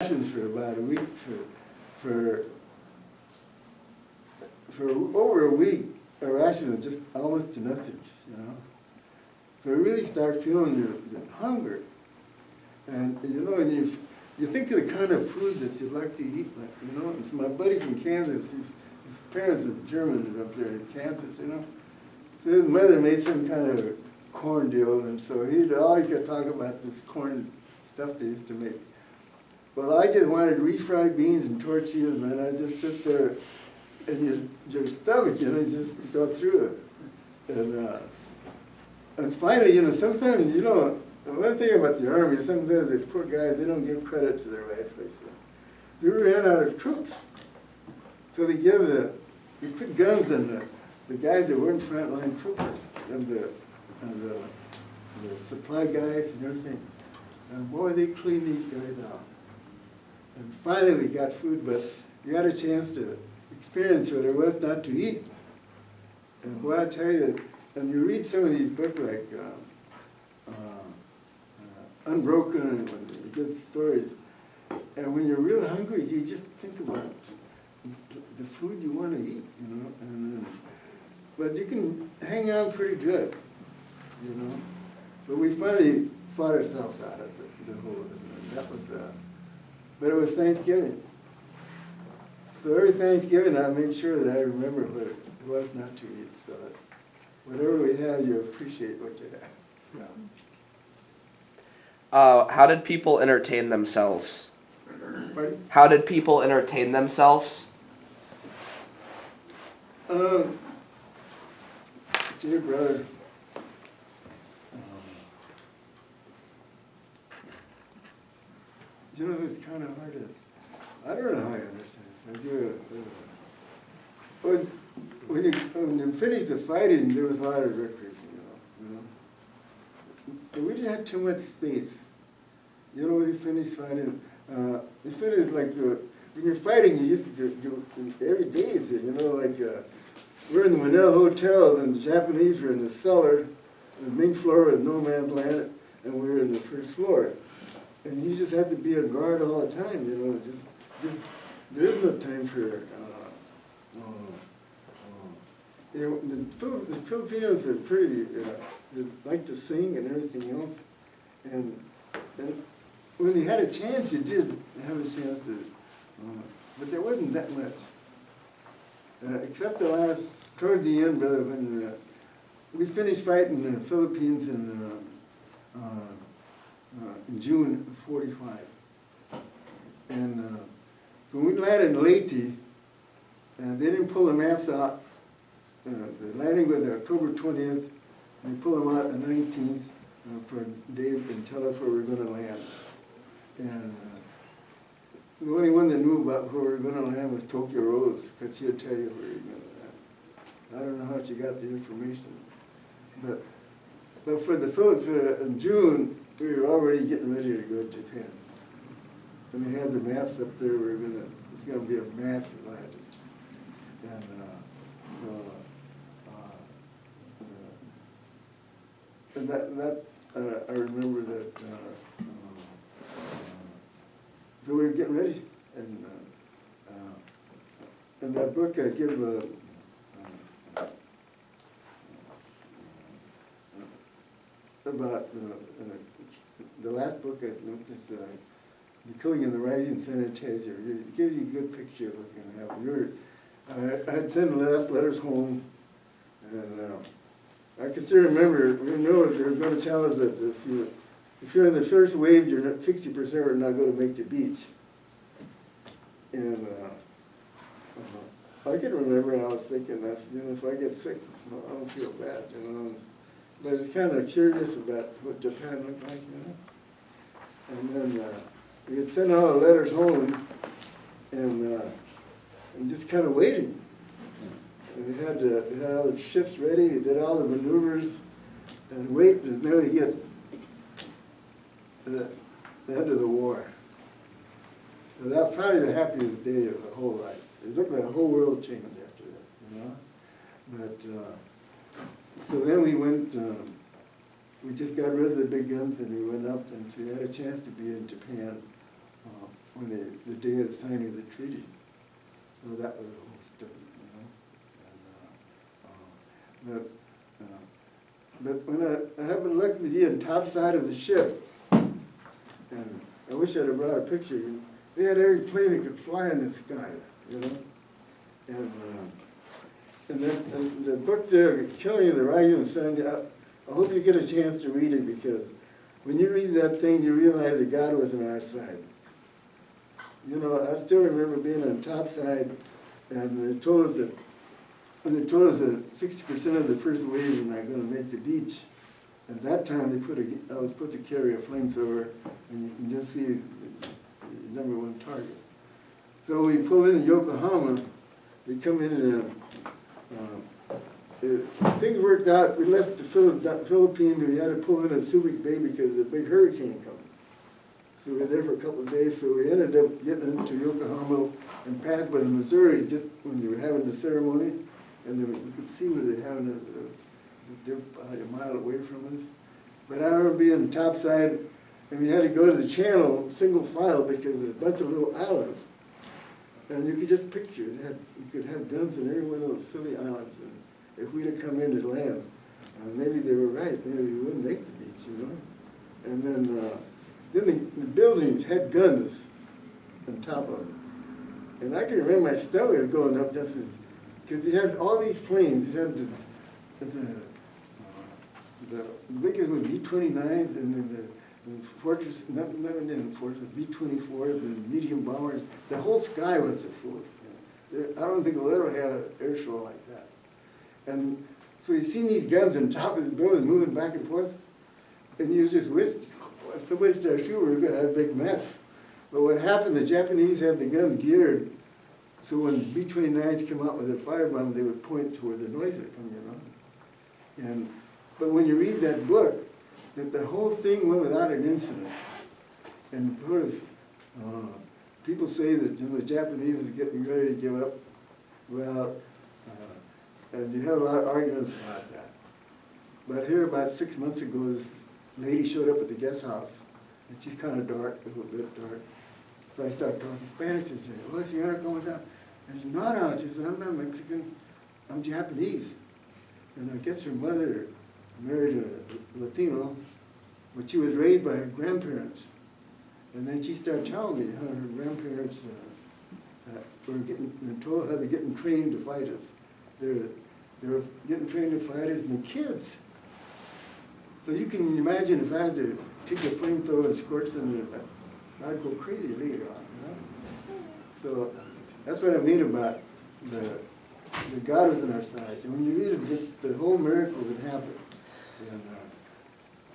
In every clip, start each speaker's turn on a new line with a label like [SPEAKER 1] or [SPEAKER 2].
[SPEAKER 1] rations for about a week, for over a week, our ration was just almost to nothing, you know. So you really start feeling your hunger. And you know, and you think of the kind of food that you'd like to eat, like, you know. It's my buddy from Kansas, his parents are German up there in Kansas, you know. So his mother made some kind of corn deal, and so all he could talk about this corn stuff they used to make. Well, I just wanted refried beans and tortillas, man. I just sit there, and your stomach, you know, just go through it. And finally, you know, sometimes, you know, one thing about the Army, sometimes these poor guys, they don't give credit to their right place. They ran out of troops. So they put guns on the guys that weren't frontline troopers, and the supply guys and everything. And boy, they cleaned these guys out. And finally we got food, but we got a chance to experience what it was not to eat. And boy, I tell you, and you read some of these books like Unbroken and good stories, and when you're real hungry, you just think about the food you want to eat, you know. And but you can hang on pretty good, you know. But we finally fought ourselves out of the whole. That was, but it was Thanksgiving. So every Thanksgiving, I make sure that I remember what it was not to eat, so that whatever we have, you appreciate what you have. Yeah.
[SPEAKER 2] How did people entertain themselves?
[SPEAKER 1] Pardon?
[SPEAKER 2] How did people entertain themselves?
[SPEAKER 1] Dear brother, you know, it's kind of hard. I don't know how I understand this. When you finished the fighting, there was a lot of recreation, you know. And we didn't have too much space. You know, we finished fighting. We finished like when you're fighting, you just do every day. You know, like we're in the Manila Hotel, and the Japanese were in the cellar. And the main floor was no man's land, and we were in the first floor. And you just had to be on guard all the time. You know, just there is no time for. You know, the Filipinos are pretty, they like to sing and everything else. And when you had a chance, you did have a chance to, but there wasn't that much. Except toward the end, brother, when we finished fighting in the Philippines in June of '45. And so we landed in Leyte, and they didn't pull the maps out. The landing was October 20th, and they pulled them out on the 19th for Dave and tell us where we were going to land. And the only one that knew about where we were going to land was Tokyo Rose, because she'd tell you where you were going to land. I don't know how she got the information. But for the Philippines, in June, we were already getting ready to go to Japan. And we had the maps up there. It's going to be a massive land. And and that I remember that. So we were getting ready, and in that book I give about the last book I wrote, this The Killing in the Rising Sun and Taser. It gives you a good picture of what's going to happen. I had sent the last letters home, and I can still remember, we know they were going to tell us that if you're in the first wave, you're not 60% are not going to make the beach. And I can remember I was thinking, if I get sick, I don't feel bad, you know. But I was kind of curious about what Japan looked like, you know. And then we had sent all the letters home, and just kind of waiting. And we had all the ships ready, we did all the maneuvers, and wait until we get the end of the war. So that's probably the happiest day of the whole life. It looked like the whole world changed after that, you know. But so then we went. We just got rid of the big guns, and we went up, and so we had a chance to be in Japan when the day of signing the treaty. So that was the whole story, you know. But when I happened to look at the top side of the ship, and I wish I'd have brought a picture. They had every plane that could fly in the sky, you know. And then the book there, Killing of the Rising Sun, I hope you get a chance to read it, because when you read that thing, you realize that God was on our side. You know, I still remember being on top side, and they told us that 60% of the first wave were not going to make the beach. At that time, I was put to carry a flamethrower, and you can just see the number one target. So we pulled into Yokohama. We come in and things worked out. We left the Philippines, and we had to pull in at Subic Bay because a big hurricane came. So we were there for a couple of days. So we ended up getting into Yokohama and passed by the Missouri just when they were having the ceremony, and then we could see where they were having they're probably a mile away from us. But I remember being topside, and we had to go to the channel single file because there's a bunch of little islands. And you could just picture, you could have guns in every one of those silly islands. And if we'd have come into land, maybe they were right, maybe we wouldn't make the beach, you know. And then the buildings had guns on top of them. And I can remember my stomach going up, because you had all these planes. You had the biggest was B-29s, and then the Fortress, not the Fortress, B-24s, the medium bombers. The whole sky was just full of, I don't think we'll ever have an air show like that. And so you've seen these guns on top of the building moving back and forth, and you just wish, if somebody started shooting, we were going to have a big mess. But what happened, the Japanese had the guns geared, so when B-29s came out with their firebombs, they would point toward the noise that coming around. But when you read that book, that the whole thing went without an incident. And sort of, people say that the Japanese was getting ready to give up. Well, and you have a lot of arguments about that. But here about 6 months ago, this lady showed up at the guest house, and she's kind of dark, a little bit dark. So I started talking Spanish, and she said, "Hola, señora, ¿cómo está?" And she said, "No, she said, I'm not Mexican, I'm Japanese." And I guess her mother married a Latino, but she was raised by her grandparents. And then she started telling me how her grandparents were told how they're getting trained to fight us. They're getting trained to fight us, and the kids. So you can imagine if I had to take a flamethrower and scorch them, I'd go crazy later on, you know? So that's what I mean about the God was on our side. And when you read it, just the whole miracles that happened.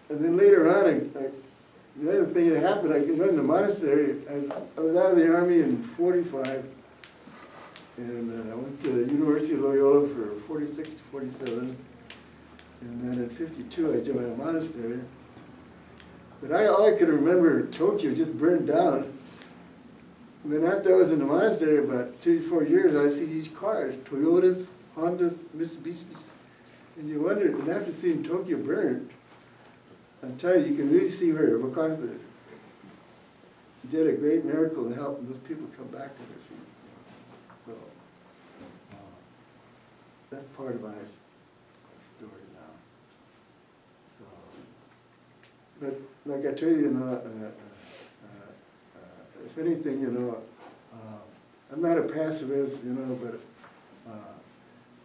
[SPEAKER 1] And then later on, the other thing that happened, I joined the monastery. I was out of the army in 45, and I went to the University of Loyola for 46 to 47. And then at 52, I joined a monastery. But all I could remember, Tokyo just burned down. And then after I was in the monastery, about 3 or 4 years, I see these cars, Toyotas, Hondas, Mitsubishis. And you wonder, and after seeing Tokyo burned, I'll tell you can really see where MacArthur did a great miracle in helping those people come back to their feet. So that's part of my story now. So, but like I tell you, if anything, I'm not a pacifist, but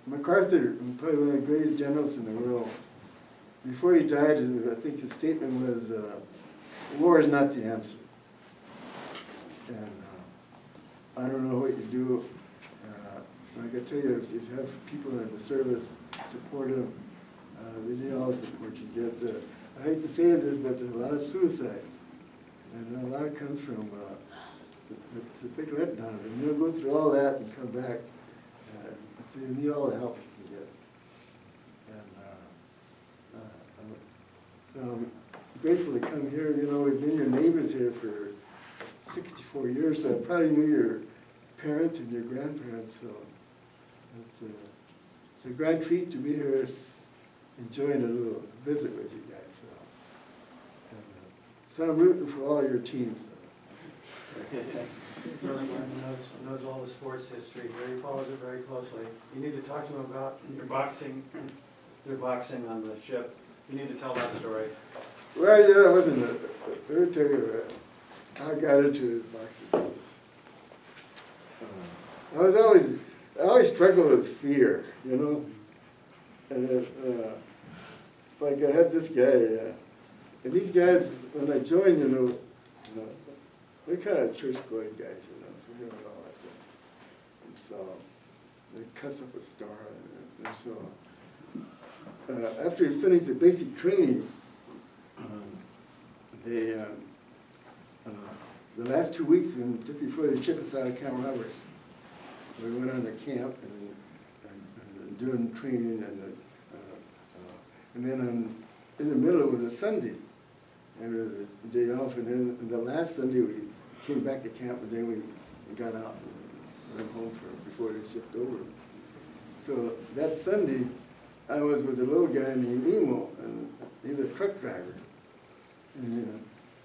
[SPEAKER 1] MacArthur, probably one of the greatest generals in the world. Before he died, I think his statement was, war is not the answer. And I don't know what you do. Like I tell you, if you have people in the service support them, they need all the support you get. I hate to say this, but there's a lot of suicides. And a lot of it comes from, it's a big letdown. And you'll go through all that and come back. So you need all the help you can get. So I'm grateful to come here. We've been your neighbors here for 64 years, so I probably knew your parents and your grandparents. So it's a grand treat to be here, enjoying a little visit with you guys. So I'm rooting for all your teams.
[SPEAKER 3] Martin knows all the sports history here. He follows it very closely. You need to talk to him about your boxing on the ship. You need to tell that story.
[SPEAKER 1] Well, yeah, that wasn't it. Let me tell you that. I got into this boxing business. I always struggled with fear, you know. And like I had this guy, and these guys, when I joined, you know, they're kind of church-going guys, you know, so we don't all that stuff. And so they cuss up a star, and so after he finished the basic training, the last 2 weeks, just before they shipped us out of Camp Roberts, we went on the camp and doing training, and then in the middle it was a Sunday, and it was a day off, and then the last Sunday we came back to camp, and then we got out and went home before they shipped over. So that Sunday, I was with a little guy named Emo, and he's a truck driver. And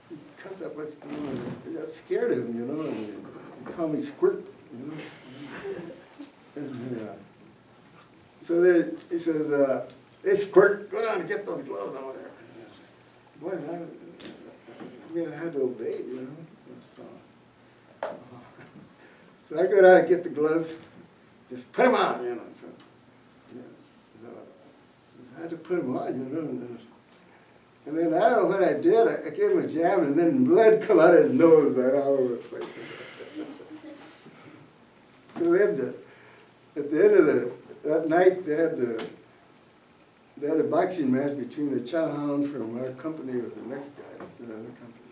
[SPEAKER 1] he cussed up my stomach, and I scared him, you know, and he called me Squirt, you know. And so then he says, hey Squirt, go down and get those gloves over there. Boy, I had to obey, you know. So I go down and get the gloves, just put them on, you know. So I had to put them on, you know. And then I don't know what I did. I gave him a jab, and then blood come out of his nose right all over the place. So then at the end of that night, they had a boxing match between the Chowhound from our company with the next guys in another company.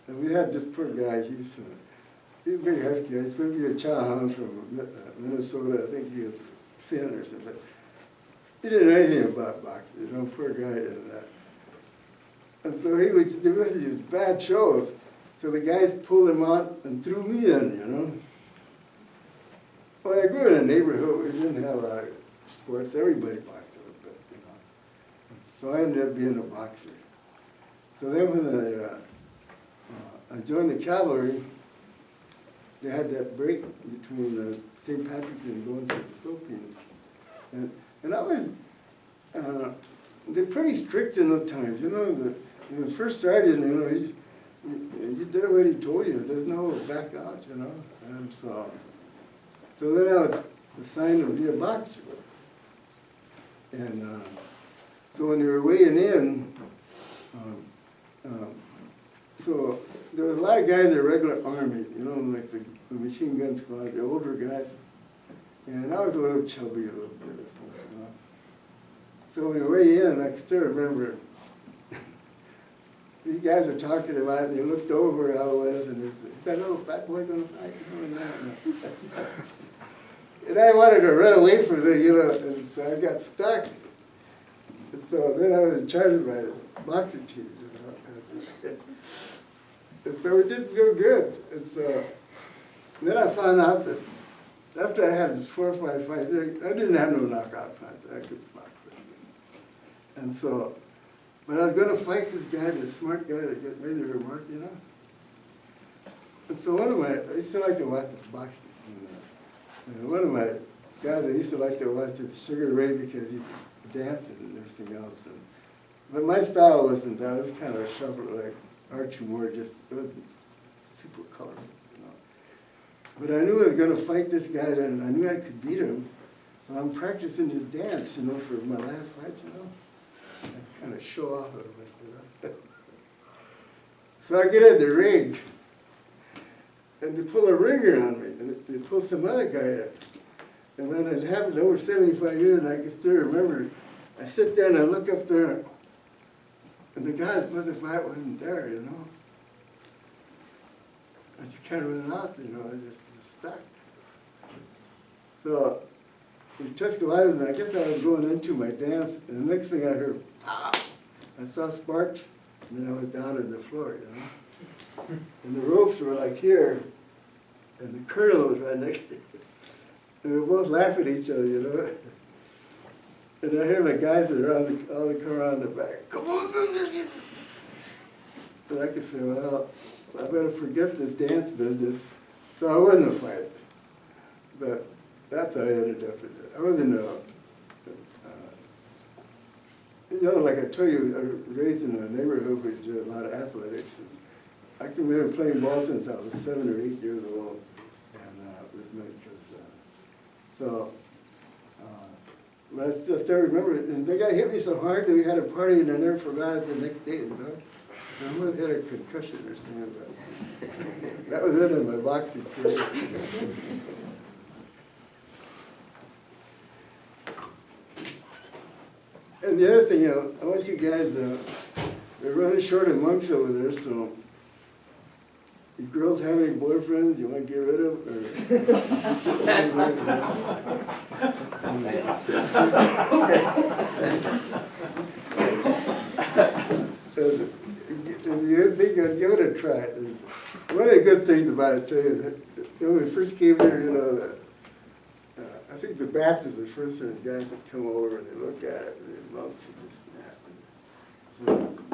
[SPEAKER 1] And we had this poor guy, he's a big husky guy. He's maybe a Chowhound from Minnesota. I think he was Finn or something. He didn't know anything about boxing, you know, poor guy. And so there was these bad shows. So the guys pulled him out and threw me in, you know. Well, I grew in a neighborhood where we didn't have a lot of sports. Everybody boxed a little bit, you know. So I ended up being a boxer. So then when I joined the cavalry, they had that break between St. Patrick's and going to the Philippines. And I was, they're pretty strict in those times, you know. When it first started, you know, you did what he told you. There's no back out, you know. And so then I was assigned to be a boxer. And so when they were weighing in, so there was a lot of guys in the regular army, you know, like the machine gun squad, the older guys. And I was a little chubby, a little bit. You know. So when you weigh in, I still remember these guys were talking about it, and they looked over where I was, and they said, is that little fat boy going to fight? And I wanted to run away from it, you know, and so I got stuck. And so then I was in charge of my boxing team, you know. And so it didn't go good. And so then I found out that after I had 4 or 5 fights, I didn't have no knockout punch. I could box with it. And so, but I was going to fight this guy, this smart guy that made the remark, you know. And so I used to like to watch the boxing. And one of my guys, I used to like to watch is Sugar Ray because he could dance and everything else. But my style wasn't that. It was kind of shuffle, like Archie Moore, just it wasn't super colorful. But I knew I was going to fight this guy, and I knew I could beat him. So I'm practicing his dance, you know, for my last fight, you know. I kind of show off a little bit, you know. So I get in the ring, and they pull a ringer on me, and they pull some other guy up. And when it happened over 75 years, I can still remember, I sit there and I look up there, and the guy supposed to fight wasn't there, you know. But you can't run out, you know, it's just stuck. So, in Tuscaloosa, I guess I was going into my dance, and the next thing I heard, pow! I saw sparks, and then I was down on the floor, you know. And the ropes were like here, and the colonel was right next to me. And we were both laughing at each other, you know. And I hear my guys that are all the come around the back, come on! And I could say, well, I better forget this dance business, so I wouldn't fight. But that's how I ended up in it. I was in like I told you, I was raised in a neighborhood where you did a lot of athletics. And I can remember playing ball since I was 7 or 8 years old. And it was nice because, but I still remember it. And the guy hit me so hard that we had a party and I never forgot it the next day, you know. So I must have had a concussion or something, but that was it in my boxing career. And the other thing, I want you guys, they're running short of monks over there, so you girls have any boyfriends you want to get rid of? If you think I'd give it a try. One of the good things about it, too, is that when we first came here, you know, I think the Baptists are the first sort of guys that come over and they look at it, and they're monks and this and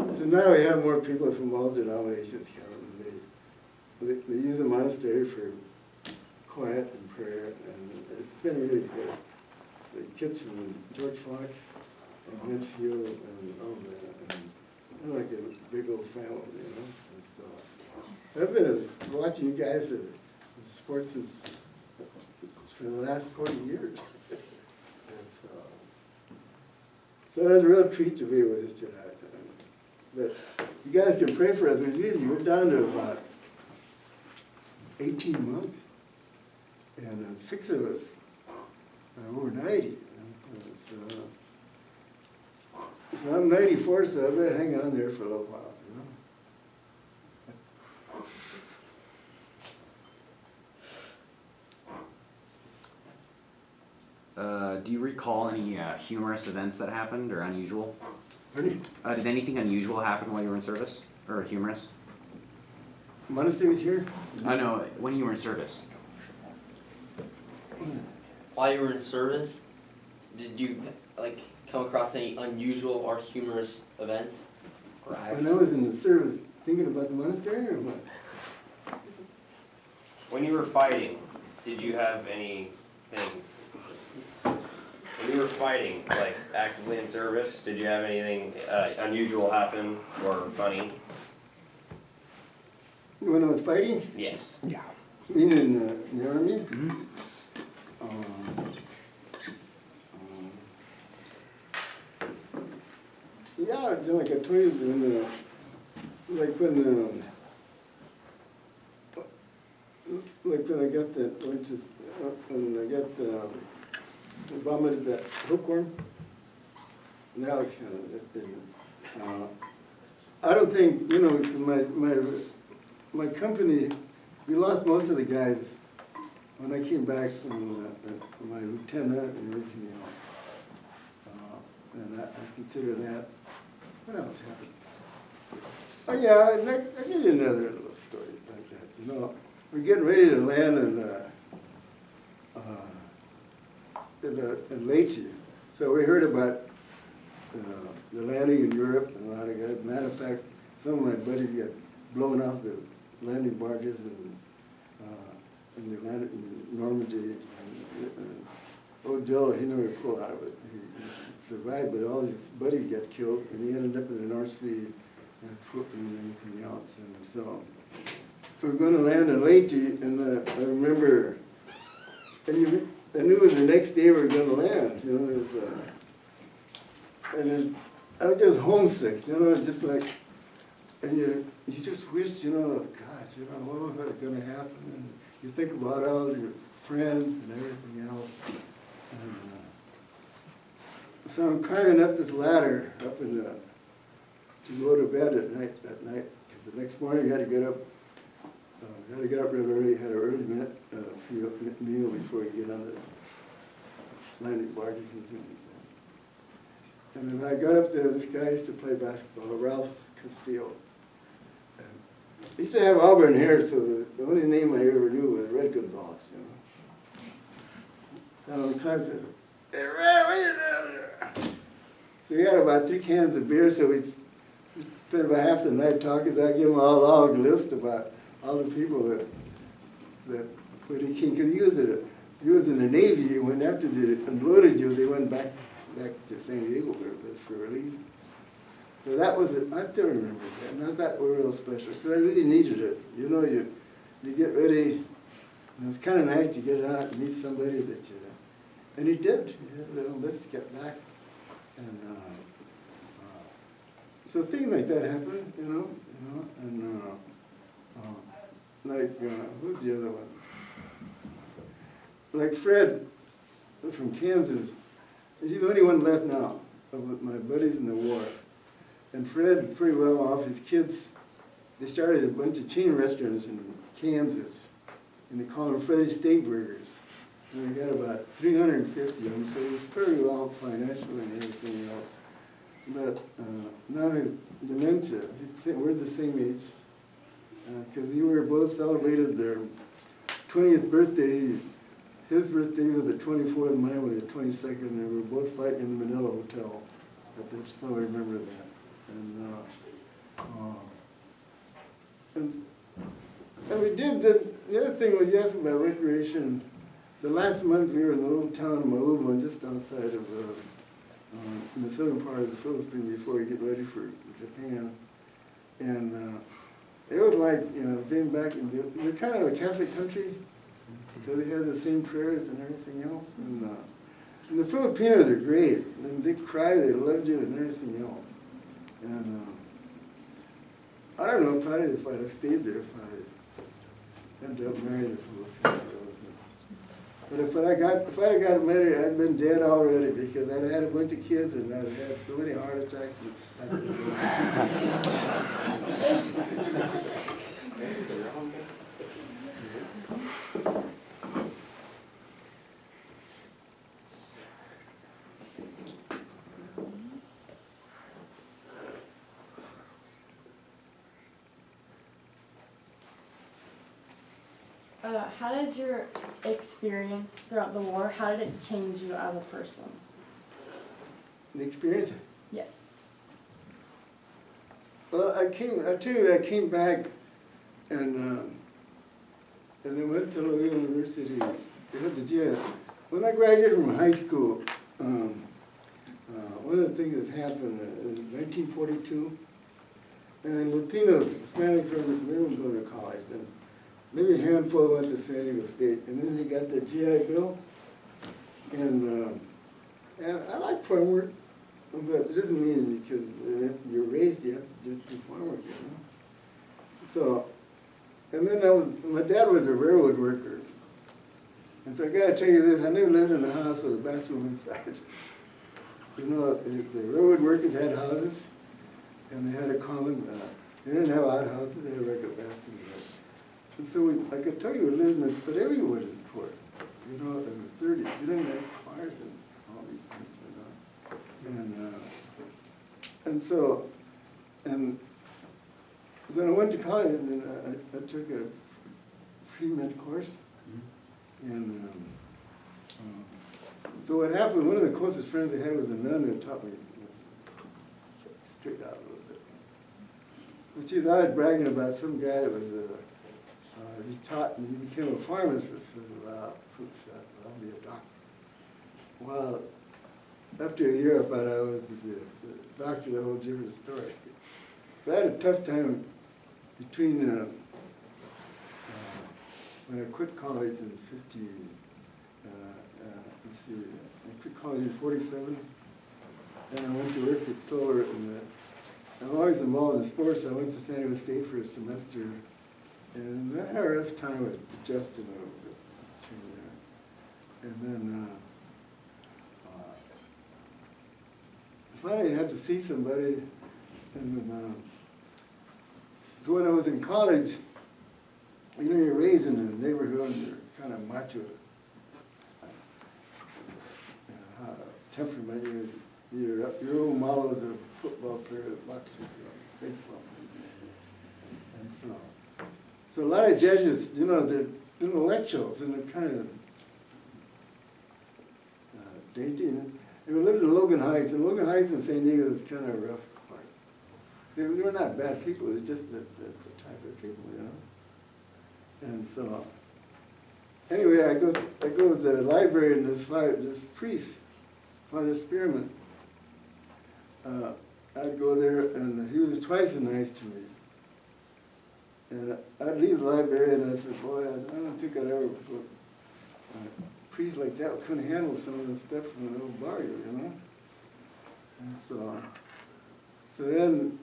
[SPEAKER 1] that. So now we have more people from all denominations coming. They use the monastery for quiet and prayer, and it's been really good. The kids from George Fox and Winfield and all that, and they're like a big old family, you know. And so I've been watching you guys in sports for the last 40 years. And so it was a real treat to be with us tonight. But you guys can pray for us. We're down to about 18 months, and 6 of us are over 90. So I'm 94, so I better hang on there for a little while, you know.
[SPEAKER 4] Do you recall any humorous events that happened or unusual?
[SPEAKER 1] Pardon?
[SPEAKER 4] Did anything unusual happen while you were in service? Or humorous?
[SPEAKER 1] Monastery was here?
[SPEAKER 4] I know, when you were in service.
[SPEAKER 5] While you were in service, did you like come across any unusual or humorous events or acts?
[SPEAKER 1] When I was in the service, thinking about the monastery or what?
[SPEAKER 6] When you were fighting, did you have anything? When you were fighting, like actively in service, did you have anything unusual happen or funny?
[SPEAKER 1] When I was fighting?
[SPEAKER 6] Yes.
[SPEAKER 2] Yeah.
[SPEAKER 1] You mean in the army?
[SPEAKER 4] Mm-hmm.
[SPEAKER 1] Yeah, like I told you, when I got the vomited that hookworm, that was kind of this thing. I don't think, you know, my company, we lost most of the guys when I came back from my lieutenant and everything else. And I consider that. What else happened? Oh yeah, I'll give you another little story like that. You know, we're getting ready to land in Legacies. So we heard about the landing in Europe and a lot of guys. Matter of fact, some of my buddies got blown off the landing barges and they landed in Normandy. And old Joe, he never pulled out of it. He survived, but all his buddies got killed, and he ended up in the North Sea and everything else. And so we were going to land in Legacies, and I remember, I knew the next day we were going to land. You know, I was just homesick. You know, just like, and you just wished, you know, God, you know, what was going to happen? And you think about all your friends and everything else. And, so I'm climbing up this ladder up to go to bed at night. Because the next morning you had to get up. You had to get up real early. Had an early meal before you get on the landing barges and things. And when I got up there, this guy used to play basketball, Ralph Castillo. He used to have auburn hair, so the only name I ever knew was Red Gonzales, you know. So I climbed said, "Hey, Red, what are you doing there?" So we had about 3 cans of beer, so we spent about half the night talking, so I gave him a long list about all the people that when he came, because he was in the Navy, when after they unloaded you, they went back to San Diego for relief. So that was it. I still remember that, and I thought we were real special, because I really needed it. You know, you get ready, and it's kind of nice to get out and meet somebody that you, and he did. He had a little list to get back, and so things like that happen, you know, and like who's the other one? Like Fred from Kansas. He's the only one left now of my buddies in the war. And Fred, pretty well off, his kids, they started a bunch of chain restaurants in Kansas, and they call them Freddy's Steak Burgers. And they got about 350 of them, so he's pretty well off financially and everything else. But now his dementia, we're the same age, because we were both celebrated their 20th birthday. His birthday was the 24th, mine was the 22nd, and we were both fighting in the Manila Hotel. So I remember that. And we did the other thing was, you asked about recreation. The last month we were in a little town in Mauma, just outside of, in the southern part of the Philippines before we get ready for Japan. And it was like, being back in, they're kind of a Catholic country, so they had the same prayers and everything else. And the Filipinos are great. And they cry, they loved you and everything else. And I don't know, probably if I'd have stayed there, if I ended up marrying a Filipino. But if I'd have got married, I'd been dead already, because I'd had a bunch of kids and I'd had so many heart attacks.
[SPEAKER 7] How did your experience throughout the war, how did it change you as a person?
[SPEAKER 1] The experience?
[SPEAKER 7] Yes.
[SPEAKER 1] Well, I came back and then went to Loyola University. They had the jail. When I graduated from high school, one of the things that happened in 1942, and Latinos, Hispanics were going to college, and maybe a handful went to San Diego State, and then you got the GI Bill, and I like farm work, but it doesn't mean because you're raised, you have to just do farm work, So, and then my dad was a railroad worker, and so I got to tell you this: I never lived in a house with a bathroom inside. The railroad workers had houses, and they had a common. They didn't have outhouses; they had a regular bathroom. And so I could tell you, we lived but everyone was poor. In the 30s, they didn't have cars and all these things, And then I went to college, and then I took a pre-med course. And so what happened, one of the closest friends I had was a nun who taught me straight out a little bit. But she was always bragging about some guy that was he taught and he became a pharmacist. I'll be a doctor. Well, after a year I thought I was the doctor, a whole different story. So I had a tough time between when I quit college in I quit college in 47, and I went to work at Solar, and I'm always involved in sports. I went to San Diego State for a semester, and I had a rough time with adjusting a little bit between there. And then finally I had to see somebody, and so when I was in college, you're raised in a neighborhood, and you're kind of macho. Temperament, your role model is a football player, boxers, baseball. And so a lot of Jesuits, they're intellectuals, and they're kind of dainty. And we lived in Logan Heights, and Logan Heights in San Diego is kind of a rough part. they were not bad people, it's just the type of people, you know? And so, anyway, I go to the library, and this priest, Father Spearman, I'd go there, and he was twice as nice to me. And I'd leave the library, and I said, boy, I don't think I'd ever put a priest like that couldn't handle some of the stuff from an old barrio, you know? And so then,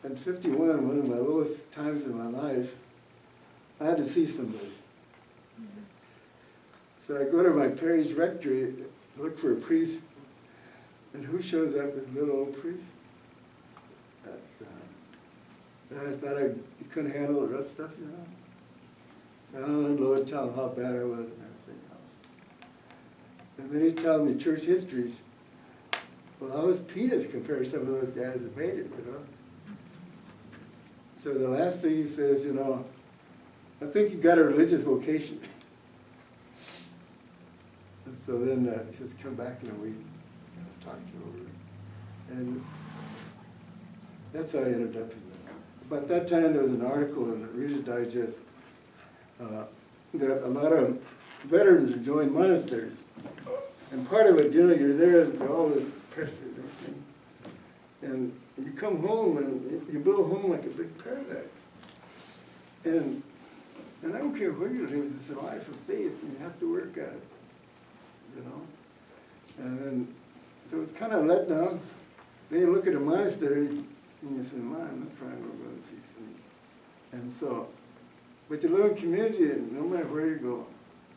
[SPEAKER 1] at 51, one of my lowest times in my life, I had to see somebody. So I go to my parish rectory, look for a priest, and who shows up? This little old priest. And I thought he couldn't handle the rest stuff, you know. So, oh, Lord, tell him how bad I was and everything else. And then he tells me church history. Well, I was peanuts compared to some of those guys that made it, you know. So the last thing he says, you know, I think you got a religious vocation. And so then he says, come back in a week, talk to you over. And that's how I ended up in there. About that time, there was an article in the Reader's Digest that a lot of veterans had joined monasteries. And part of it, you know, you're there and all this pressure and everything. And you come home and you build a home like a big paradise. And I don't care where you live, it's a life of faith, and you have to work at it, you know. And then, so it's kind of let down. Then you look at a monastery, and you say, man, that's where I'm going to go to peace. And so, but you live in community, and no matter where you go,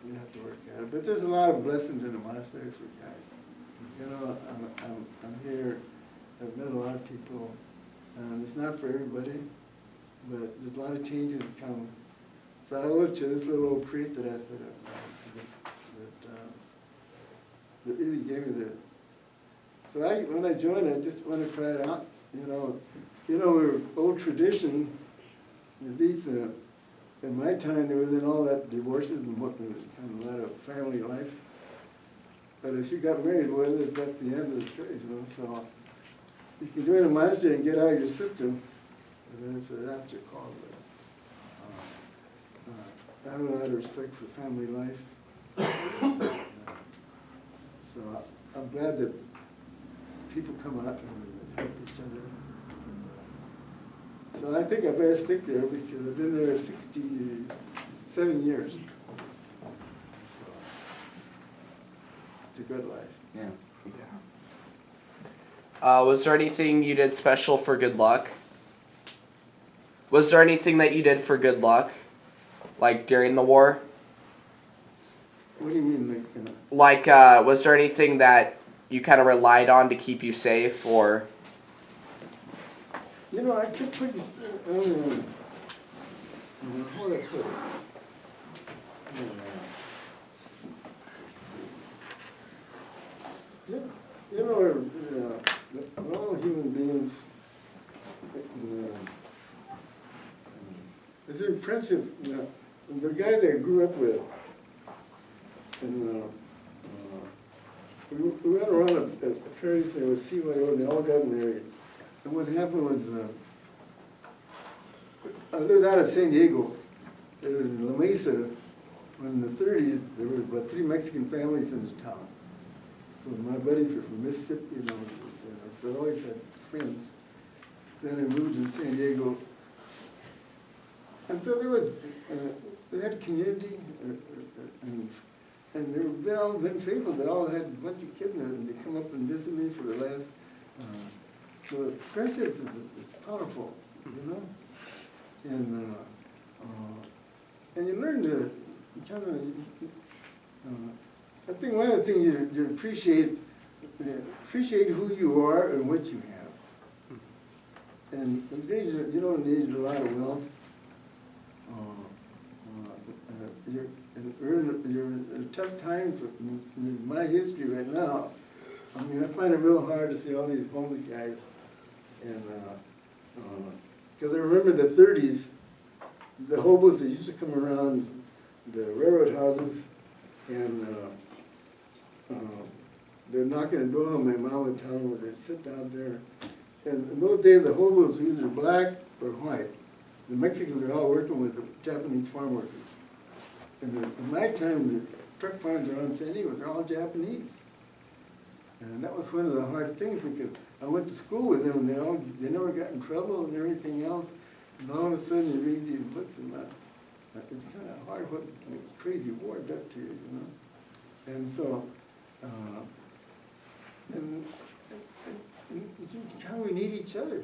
[SPEAKER 1] you have to work at it. But there's a lot of blessings in the monastery for guys. You know, I'm here, I've met a lot of people, and it's not for everybody, but there's a lot of changes that come. So I looked to this little old priest that I said, that really gave me the. So when I joined, I just wanted to try it out. You know, we're old tradition. At least in my time, there wasn't all that divorces and what there was kind of a lot of family life. But if you got married, well, that's the end of the story, you know. So you can join a monastery and get out of your system, and then for that you're called. I have a lot of respect for family life. So I'm glad that people come out and help each other. So I think I better stick there because I've been there 67 years. So it's a good life.
[SPEAKER 4] Yeah.
[SPEAKER 2] Was there anything you did special for good luck? Was there anything that you did for good luck? Like during the war?
[SPEAKER 1] What do you mean,
[SPEAKER 2] Like, was there anything that you kind of relied on to keep you safe, or?
[SPEAKER 1] You know, I kept pretty. How do I put it? You know, we're all human beings. It's in friendship, you know. The guys I grew up with, and we went around a parish there with CYO, and they all got married. And what happened was, I lived out of San Diego. There was in La Mesa, in the 30s, there were about 3 Mexican families in the town. So my buddies were from Mississippi, you know, so I always had friends. Then I moved to San Diego. And so there was, they had community, and they were all been faithful. They all had a bunch of kids, and they come up and visit me for the last. So friendships is powerful, you know, and you learn to kind of. I think one of the things you appreciate who you are and what you have, and you don't need a lot of wealth. You're in a tough time in my history right now. I mean, I find it real hard to see all these homeless guys, and because I remember the 30s, the hobos that used to come around the railroad houses, and they're knocking the door, and my mom would tell them they'd sit down there, And in those days, the hobos were either black or white. The Mexicans were all working with the Japanese farm workers. And in my time, the truck farms around San Diego were all Japanese. And that was one of the hard things because I went to school with them and they never got in trouble and everything else. And all of a sudden you read these books and it's kind of hard what crazy war does to you, you know. And so, and how we need each other.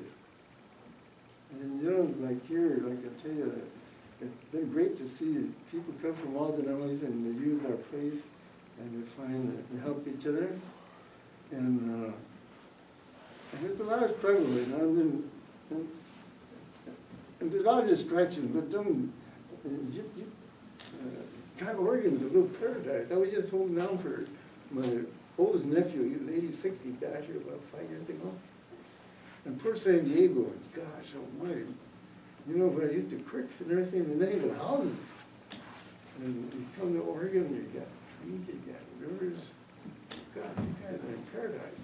[SPEAKER 1] And you know, like here, like I tell you, it's been great to see people come from all denominations and they use our place and they find that we help each other. And there's a lot of struggle right now, and there's a lot of distractions, but God, Oregon is a little paradise. I was just holding down for my oldest nephew. He was 86, he got here about 5 years ago. And poor San Diego, gosh almighty. You know, when I used to creeks and everything, and nothing but houses. And you come to Oregon, you got trees, you got rivers. God, you guys are in paradise.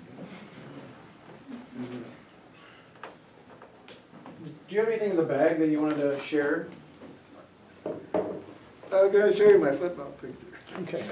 [SPEAKER 3] Do you have anything in the bag that you wanted to share?
[SPEAKER 1] I'm going to show you my football picture.
[SPEAKER 3] Okay.